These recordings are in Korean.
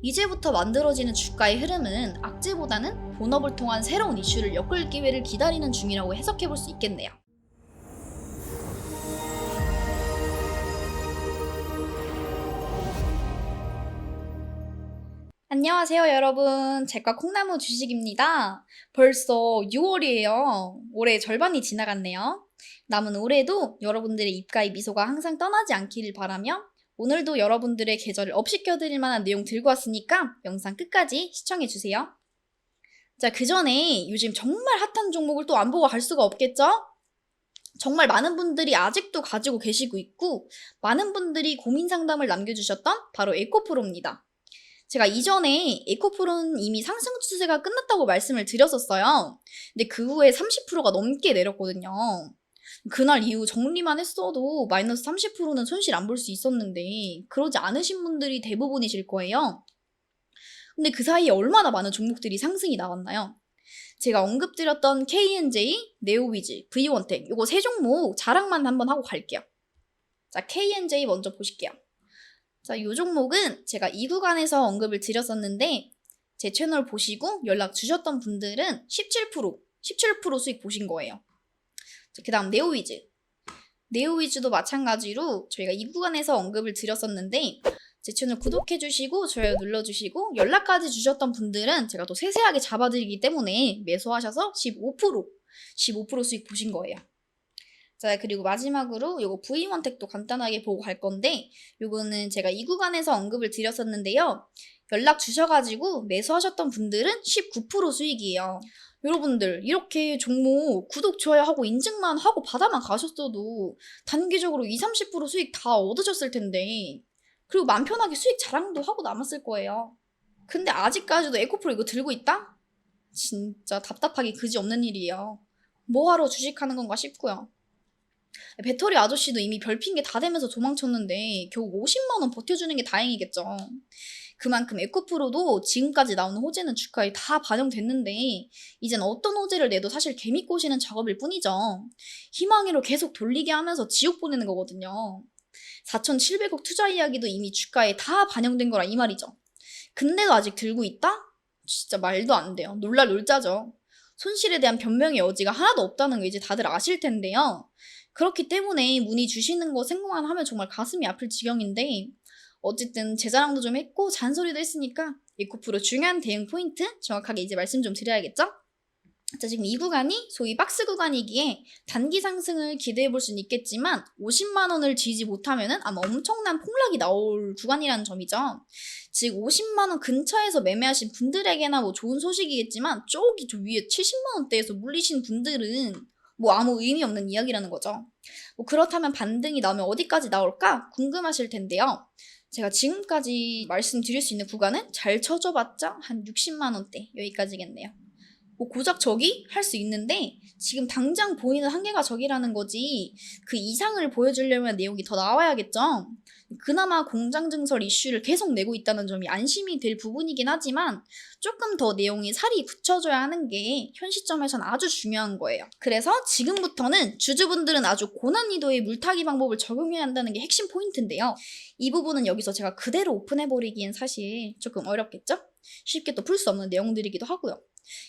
이제부터 만들어지는 주가의 흐름은 악재보다는 본업을 통한 새로운 이슈를 엮을 기회를 기다리는 중이라고 해석해볼 수 있겠네요. 안녕하세요 여러분, 제과 콩나무 주식입니다. 벌써 6월이에요. 올해 절반이 지나갔네요. 남은 올해도 여러분들의 입가의 미소가 항상 떠나지 않기를 바라며 오늘도 여러분들의 계절을 업시켜드릴 만한 내용 들고 왔으니까 영상 끝까지 시청해주세요. 자, 그 전에 요즘 정말 핫한 종목을 또 안 보고 갈 수가 없겠죠? 정말 많은 분들이 아직도 가지고 계시고 있고 많은 분들이 고민 상담을 남겨주셨던 바로 에코프로입니다. 제가 이전에 에코프로는 이미 상승 추세가 끝났다고 말씀을 드렸었어요. 근데 그 후에 30%가 넘게 내렸거든요. 그날 이후 정리만 했어도 마이너스 30%는 손실 안 볼 수 있었는데 그러지 않으신 분들이 대부분이실 거예요. 근데 그 사이에 얼마나 많은 종목들이 상승이 나왔나요? 제가 언급드렸던 KNJ, 네오위즈, V원텍 요거 세 종목 자랑만 한번 하고 갈게요. 자, KNJ 먼저 보실게요. 자, 이 종목은 제가 이 구간에서 언급을 드렸었는데 제 채널 보시고 연락 주셨던 분들은 17% 수익 보신 거예요. 그 다음 네오위즈. 네오위즈도 마찬가지로 저희가 이 구간에서 언급을 드렸었는데 제 채널 구독해주시고 좋아요 눌러주시고 연락까지 주셨던 분들은 제가 또 세세하게 잡아드리기 때문에 매수하셔서 15% 수익 보신 거예요. 자, 그리고 마지막으로 요거 V원텍도 간단하게 보고 갈 건데 요거는 제가 이 구간에서 언급을 드렸었는데요. 연락 주셔가지고 매수하셨던 분들은 19% 수익이에요. 여러분들 이렇게 종목 구독, 좋아요 하고 인증만 하고 받아만 가셨어도 단기적으로 20-30% 수익 다 얻으셨을 텐데 그리고 맘 편하게 수익 자랑도 하고 남았을 거예요. 근데 아직까지도 에코프로 이거 들고 있다? 진짜 답답하기 그지없는 일이에요. 뭐하러 주식하는 건가 싶고요. 배터리 아저씨도 이미 별핑계 다 대면서 도망쳤는데 겨우 50만원 버텨주는 게 다행이겠죠. 그만큼 에코프로도 지금까지 나오는 호재는 주가에 다 반영됐는데 이젠 어떤 호재를 내도 사실 개미 꼬시는 작업일 뿐이죠. 희망으로 계속 돌리게 하면서 지옥 보내는 거거든요. 4,700억 투자 이야기도 이미 주가에 다 반영된 거라 이 말이죠. 근데도 아직 들고 있다? 진짜 말도 안 돼요. 놀랄 놀자죠. 손실에 대한 변명의 여지가 하나도 없다는 거 이제 다들 아실 텐데요. 그렇기 때문에 문의 주시는 거 생각만 하면 정말 가슴이 아플 지경인데 어쨌든 제 자랑도 좀 했고 잔소리도 했으니까 에코프로 중요한 대응 포인트 정확하게 이제 말씀 좀 드려야겠죠? 자, 지금 이 구간이 소위 박스 구간이기에 단기 상승을 기대해 볼 수는 있겠지만 50만 원을 지지 못하면은 아마 엄청난 폭락이 나올 구간이라는 점이죠. 즉 50만 원 근처에서 매매하신 분들에게나 뭐 좋은 소식이겠지만 저기 저 위에 70만 원대에서 물리신 분들은 뭐 아무 의미 없는 이야기라는 거죠. 뭐 그렇다면 반등이 나오면 어디까지 나올까 궁금하실 텐데요. 제가 지금까지 말씀드릴 수 있는 구간은 잘 쳐줘봤자 한 60만 원대 여기까지겠네요. 뭐 고작 저기 할 수 있는데 지금 당장 보이는 한계가 저기라는 거지 그 이상을 보여주려면 내용이 더 나와야겠죠. 그나마 공장증설 이슈를 계속 내고 있다는 점이 안심이 될 부분이긴 하지만 조금 더 내용이 살이 굳혀져야 하는 게 현 시점에선 아주 중요한 거예요. 그래서 지금부터는 주주분들은 아주 고난이도의 물타기 방법을 적용해야 한다는 게 핵심 포인트인데요. 이 부분은 여기서 제가 그대로 오픈해버리기엔 사실 조금 어렵겠죠? 쉽게 또 풀 수 없는 내용들이기도 하고요.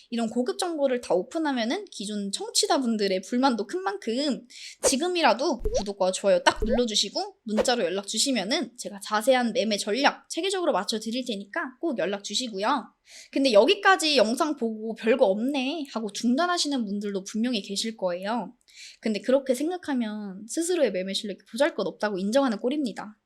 이런 고급 정보를 다 오픈하면은 기존 청취자분들의 불만도 큰 만큼 지금이라도 구독과 좋아요 딱 눌러주시고 문자로 연락 주시면은 제가 자세한 매매 전략 체계적으로 맞춰 드릴 테니까 꼭 연락 주시고요. 근데 여기까지 영상 보고 별거 없네 하고 중단하시는 분들도 분명히 계실 거예요. 근데 그렇게 생각하면 스스로의 매매 실력이 보잘것없다고 인정하는 꼴입니다.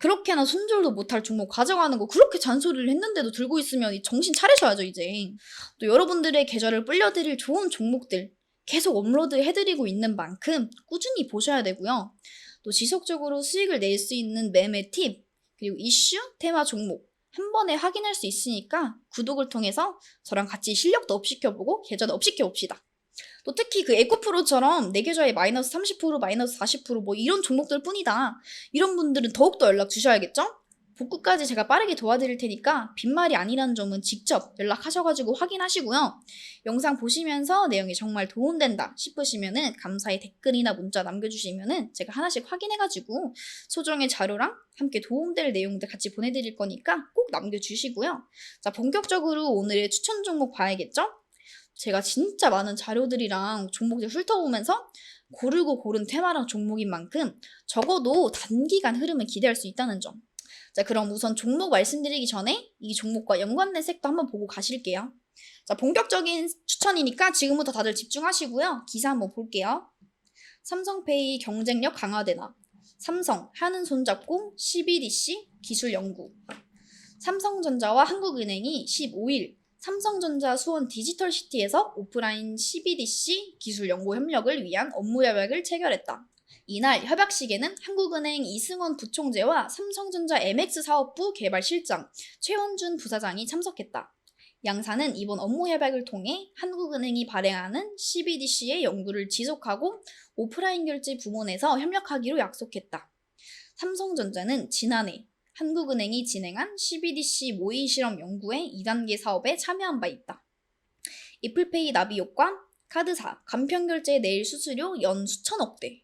그렇게나 손절도 못할 종목 가져가는 거 그렇게 잔소리를 했는데도 들고 있으면 정신 차리셔야죠 이제. 또 여러분들의 계좌를 불려드릴 좋은 종목들 계속 업로드 해드리고 있는 만큼 꾸준히 보셔야 되고요. 또 지속적으로 수익을 낼 수 있는 매매 팁 그리고 이슈, 테마 종목 한 번에 확인할 수 있으니까 구독을 통해서 저랑 같이 실력도 업시켜보고 계좌도 업시켜봅시다. 또 특히 그 에코프로처럼 내 계좌에 마이너스 30%, 마이너스 40%뭐 이런 종목들 뿐이다. 이런 분들은 더욱더 연락 주셔야겠죠? 복구까지 제가 빠르게 도와드릴 테니까 빈말이 아니라는 점은 직접 연락하셔가지고 확인하시고요. 영상 보시면서 내용이 정말 도움된다 싶으시면은 감사의 댓글이나 문자 남겨주시면은 제가 하나씩 확인해가지고 소정의 자료랑 함께 도움될 내용들 같이 보내드릴 거니까 꼭 남겨주시고요. 자, 본격적으로 오늘의 추천 종목 봐야겠죠? 제가 진짜 많은 자료들이랑 종목들 훑어보면서 고르고 고른 테마랑 종목인 만큼 적어도 단기간 흐름을 기대할 수 있다는 점. 자, 그럼 우선 종목 말씀드리기 전에 이 종목과 연관된 섹터 한번 보고 가실게요. 자, 본격적인 추천이니까 지금부터 다들 집중하시고요. 기사 한번 볼게요. 삼성페이 경쟁력 강화되나? 삼성, 하는 손잡고 CBDC 기술 연구. 삼성전자와 한국은행이 15일 삼성전자 수원 디지털시티에서 오프라인 CBDC 기술 연구 협력을 위한 업무 협약을 체결했다. 이날 협약식에는 한국은행 이승원 부총재와 삼성전자 MX 사업부 개발실장 최원준 부사장이 참석했다. 양사는 이번 업무 협약을 통해 한국은행이 발행하는 CBDC의 연구를 지속하고 오프라인 결제 부문에서 협력하기로 약속했다. 삼성전자는 지난해 한국은행이 진행한 CBDC 모의 실험 연구의 2단계 사업에 참여한 바 있다. 애플페이 나비 효과, 카드사, 간편결제 내일 수수료 연 수천억대.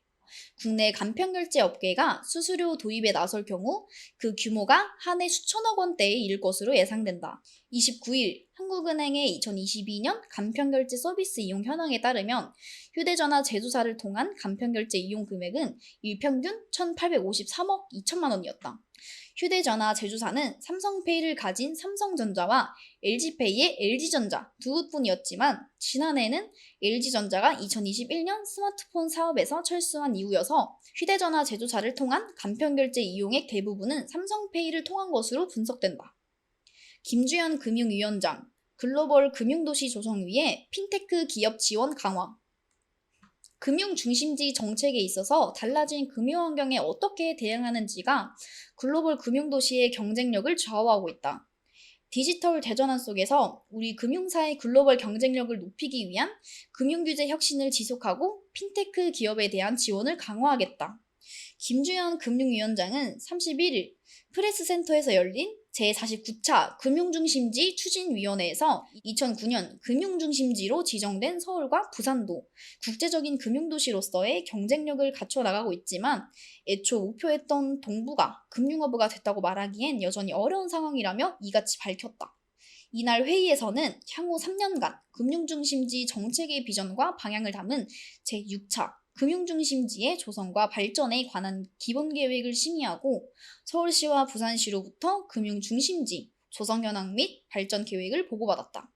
국내 간편결제 업계가 수수료 도입에 나설 경우 그 규모가 한 해 수천억 원대에 이를 것으로 예상된다. 29일 한국은행의 2022년 간편결제 서비스 이용 현황에 따르면 휴대전화 제조사를 통한 간편결제 이용 금액은 일평균 1,853억 2천만 원이었다. 휴대전화 제조사는 삼성페이를 가진 삼성전자와 LG페이의 LG전자 두 곳뿐이었지만 지난해는 LG전자가 2021년 스마트폰 사업에서 철수한 이후여서 휴대전화 제조사를 통한 간편결제 이용액 대부분은 삼성페이를 통한 것으로 분석된다. 김주현 금융위원장, 글로벌 금융도시 조성 위해 핀테크 기업 지원 강화. 금융 중심지 정책에 있어서 달라진 금융 환경에 어떻게 대응하는지가 글로벌 금융도시의 경쟁력을 좌우하고 있다. 디지털 대전환 속에서 우리 금융사의 글로벌 경쟁력을 높이기 위한 금융규제 혁신을 지속하고 핀테크 기업에 대한 지원을 강화하겠다. 김주현 금융위원장은 31일 프레스센터에서 열린 제49차 금융중심지 추진위원회에서 2009년 금융중심지로 지정된 서울과 부산도 국제적인 금융도시로서의 경쟁력을 갖춰 나가고 있지만 애초 목표했던 동부가 금융허브가 됐다고 말하기엔 여전히 어려운 상황이라며 이같이 밝혔다. 이날 회의에서는 향후 3년간 금융중심지 정책의 비전과 방향을 담은 제6차 금융중심지의 조성과 발전에 관한 기본계획을 심의하고 서울시와 부산시로부터 금융중심지 조성 현황 및 발전 계획을 보고받았다.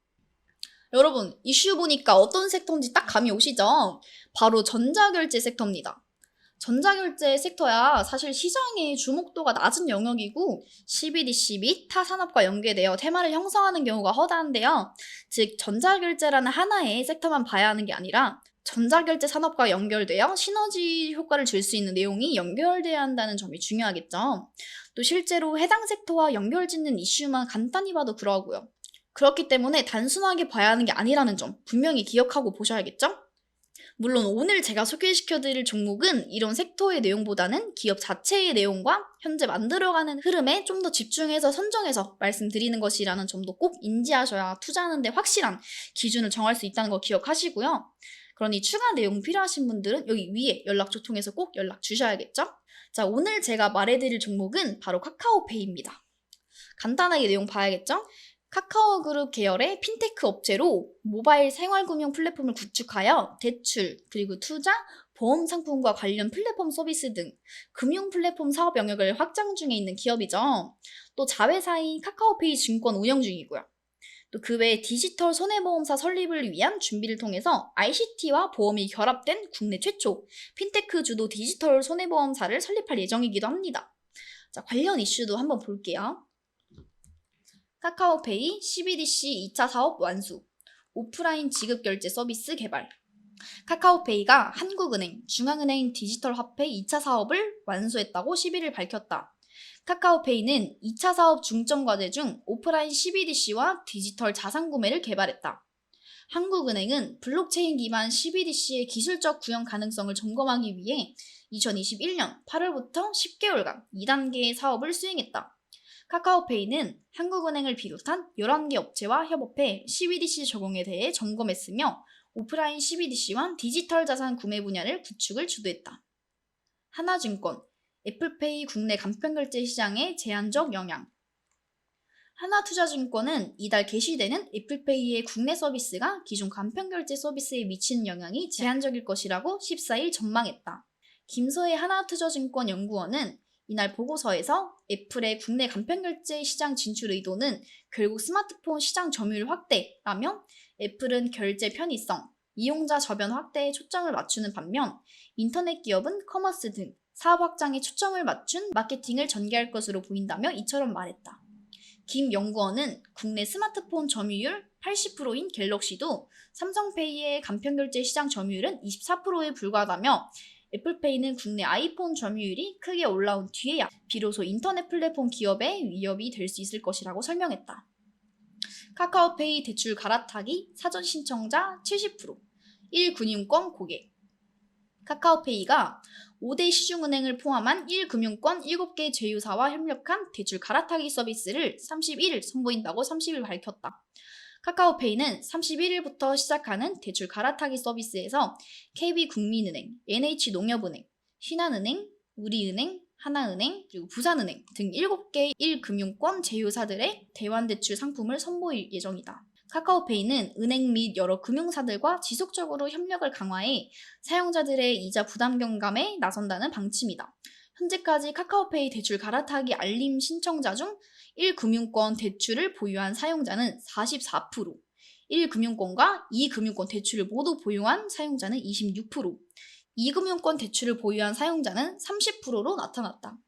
여러분, 이슈 보니까 어떤 섹터인지 딱 감이 오시죠? 바로 전자결제 섹터입니다. 전자결제 섹터야 사실 시장의 주목도가 낮은 영역이고 CBDC 및 타 산업과 연계되어 테마를 형성하는 경우가 허다한데요. 즉 전자결제라는 하나의 섹터만 봐야 하는 게 아니라 전자결제 산업과 연결되어 시너지 효과를 줄 수 있는 내용이 연결돼야 한다는 점이 중요하겠죠. 또 실제로 해당 섹터와 연결짓는 이슈만 간단히 봐도 그러하고요. 그렇기 때문에 단순하게 봐야 하는 게 아니라는 점 분명히 기억하고 보셔야겠죠? 물론 오늘 제가 소개시켜드릴 종목은 이런 섹터의 내용보다는 기업 자체의 내용과 현재 만들어가는 흐름에 좀 더 집중해서 선정해서 말씀드리는 것이라는 점도 꼭 인지하셔야 투자하는 데 확실한 기준을 정할 수 있다는 거 기억하시고요. 그러니 추가 내용 필요하신 분들은 여기 위에 연락처 통해서 꼭 연락 주셔야겠죠? 자, 오늘 제가 말해드릴 종목은 바로 카카오페이입니다. 간단하게 내용 봐야겠죠? 카카오그룹 계열의 핀테크 업체로 모바일 생활금융 플랫폼을 구축하여 대출, 그리고 투자, 보험 상품과 관련 플랫폼 서비스 등 금융 플랫폼 사업 영역을 확장 중에 있는 기업이죠. 또 자회사인 카카오페이 증권 운영 중이고요. 또 그 외에 디지털 손해보험사 설립을 위한 준비를 통해서 ICT와 보험이 결합된 국내 최초 핀테크 주도 디지털 손해보험사를 설립할 예정이기도 합니다. 자, 관련 이슈도 한번 볼게요. 카카오페이 CBDC 2차 사업 완수, 오프라인 지급결제 서비스 개발. 카카오페이가 한국은행, 중앙은행 디지털 화폐 2차 사업을 완수했다고 11일 밝혔다. 카카오페이는 2차 사업 중점 과제 중 오프라인 CBDC와 디지털 자산 구매를 개발했다. 한국은행은 블록체인 기반 CBDC의 기술적 구현 가능성을 점검하기 위해 2021년 8월부터 10개월간 2단계의 사업을 수행했다. 카카오페이는 한국은행을 비롯한 11개 업체와 협업해 CBDC 적용에 대해 점검했으며 오프라인 CBDC와 디지털 자산 구매 분야를 구축을 주도했다. 하나증권, 애플페이 국내 간편결제 시장에 제한적 영향. 하나투자증권은 이달 개시되는 애플페이의 국내 서비스가 기존 간편결제 서비스에 미치는 영향이 제한적일 것이라고 14일 전망했다. 김서혜 하나투자증권 연구원은 이날 보고서에서 애플의 국내 간편결제 시장 진출 의도는 결국 스마트폰 시장 점유율 확대라며 애플은 결제 편의성, 이용자 저변 확대에 초점을 맞추는 반면 인터넷 기업은 커머스 등 사업 확장에 초점을 맞춘 마케팅을 전개할 것으로 보인다며 이처럼 말했다. 김 연구원은 국내 스마트폰 점유율 80%인 갤럭시도 삼성페이의 간편결제 시장 점유율은 24%에 불과하다며 애플페이는 국내 아이폰 점유율이 크게 올라온 뒤에야 비로소 인터넷 플랫폼 기업의 위협이 될 수 있을 것이라고 설명했다. 카카오페이 대출 갈아타기 사전 신청자 70%, 1금융권 고객. 카카오페이가 5대 시중은행을 포함한 1금융권 7개 제휴사와 협력한 대출 갈아타기 서비스를 31일 선보인다고 30일 밝혔다. 카카오페이는 31일부터 시작하는 대출 갈아타기 서비스에서 KB국민은행, NH농협은행, 신한은행, 우리은행, 하나은행, 그리고 부산은행 등 7개 1금융권 제휴사들의 대환대출 상품을 선보일 예정이다. 카카오페이는 은행 및 여러 금융사들과 지속적으로 협력을 강화해 사용자들의 이자 부담 경감에 나선다는 방침이다. 현재까지 카카오페이 대출 갈아타기 알림 신청자 중 1금융권 대출을 보유한 사용자는 44%, 1금융권과 2금융권 대출을 모두 보유한 사용자는 26%, 2금융권 대출을 보유한 사용자는 30%로 나타났다.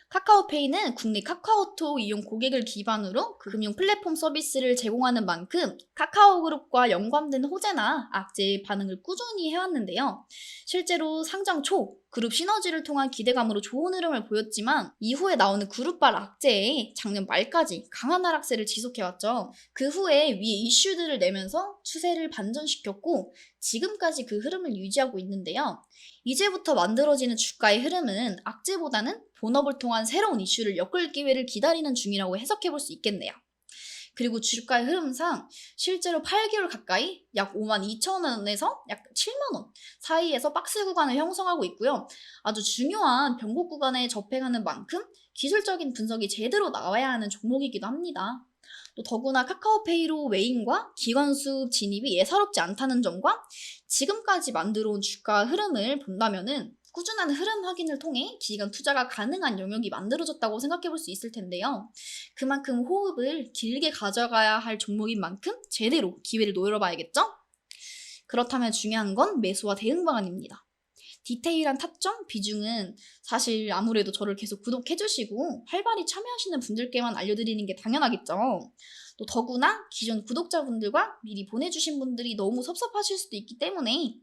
카카오페이는 국내 카카오톡 이용 고객을 기반으로 금융 플랫폼 서비스를 제공하는 만큼 카카오그룹과 연관된 호재나 악재의 반응을 꾸준히 해왔는데요. 실제로 상장 초 그룹 시너지를 통한 기대감으로 좋은 흐름을 보였지만 이후에 나오는 그룹발 악재에 작년 말까지 강한 하락세를 지속해왔죠. 그 후에 위에 이슈들을 내면서 추세를 반전시켰고 지금까지 그 흐름을 유지하고 있는데요. 이제부터 만들어지는 주가의 흐름은 악재보다는 본업을 통한 새로운 이슈를 엮을 기회를 기다리는 중이라고 해석해볼 수 있겠네요. 그리고 주가의 흐름상 실제로 8개월 가까이 약 52,000원에서 약 7만원 사이에서 박스 구간을 형성하고 있고요. 아주 중요한 변곡 구간에 접행하는 만큼 기술적인 분석이 제대로 나와야 하는 종목이기도 합니다. 또 더구나 카카오페이로 외인과 기관 수급 진입이 예사롭지 않다는 점과 지금까지 만들어온 주가 흐름을 본다면은 꾸준한 흐름 확인을 통해 기간 투자가 가능한 영역이 만들어졌다고 생각해 볼 수 있을 텐데요. 그만큼 호흡을 길게 가져가야 할 종목인 만큼 제대로 기회를 노려봐야겠죠? 그렇다면 중요한 건 매수와 대응 방안입니다. 디테일한 타점, 비중은 사실 아무래도 저를 계속 구독해주시고 활발히 참여하시는 분들께만 알려드리는 게 당연하겠죠. 또 더구나 기존 구독자분들과 미리 보내주신 분들이 너무 섭섭하실 수도 있기 때문에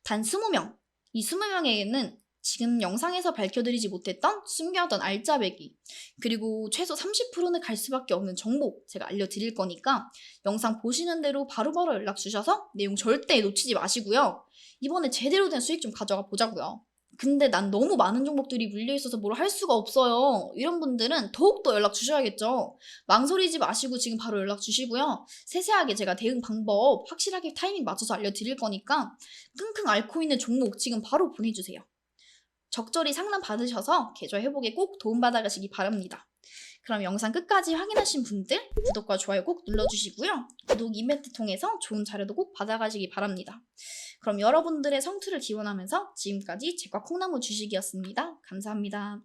단 20명, 이 20명에게는 지금 영상에서 밝혀드리지 못했던 숨겨둔 알짜배기 그리고 최소 30%는 갈 수밖에 없는 정보 제가 알려드릴 거니까 영상 보시는 대로 바로바로 연락 주셔서 내용 절대 놓치지 마시고요. 이번에 제대로 된 수익 좀 가져가 보자고요. 근데 난 너무 많은 종목들이 물려있어서 뭘 할 수가 없어요. 이런 분들은 더욱더 연락 주셔야겠죠. 망설이지 마시고 지금 바로 연락 주시고요. 세세하게 제가 대응 방법 확실하게 타이밍 맞춰서 알려드릴 거니까 끙끙 앓고 있는 종목 지금 바로 보내주세요. 적절히 상담 받으셔서 계좌 회복에 꼭 도움받아 가시기 바랍니다. 그럼 영상 끝까지 확인하신 분들 구독과 좋아요 꼭 눌러주시고요. 구독 이벤트 통해서 좋은 자료도 꼭 받아가시기 바랍니다. 그럼 여러분들의 성투를 기원하면서 지금까지 제과 콩나무 주식이었습니다. 감사합니다.